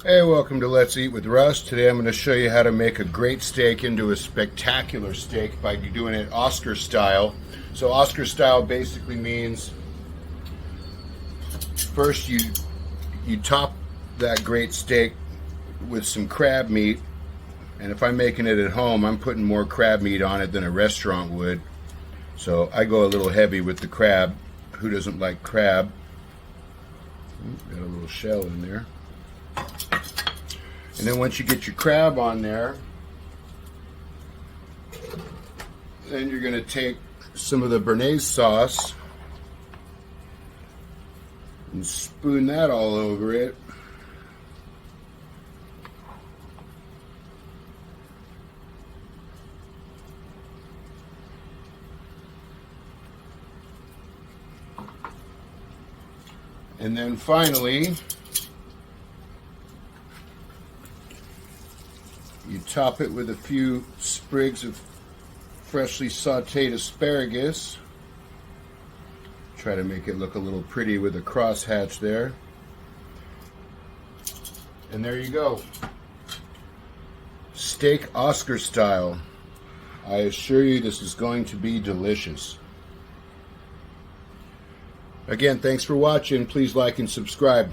Hey, welcome to Let's Eat with Russ. Today I'm going to show you how to make a great steak into a spectacular steak by doing it Oscar style. So Oscar style basically means first you top that great steak with some crab meat, and if I'm making it at home I'm putting more crab meat on it than a restaurant would. So I go a little heavy with the crab. Who doesn't like crab? Got a little shell in there. And then once you get your crab on there, then you're going to take some of the bearnaise sauce and spoon that all over it. And then finally, you top it with a few sprigs of freshly sauteed asparagus. Try to make it look a little pretty with a crosshatch there. And there you go. Steak Oscar style. I assure you this is going to be delicious. Again, thanks for watching. Please like and subscribe.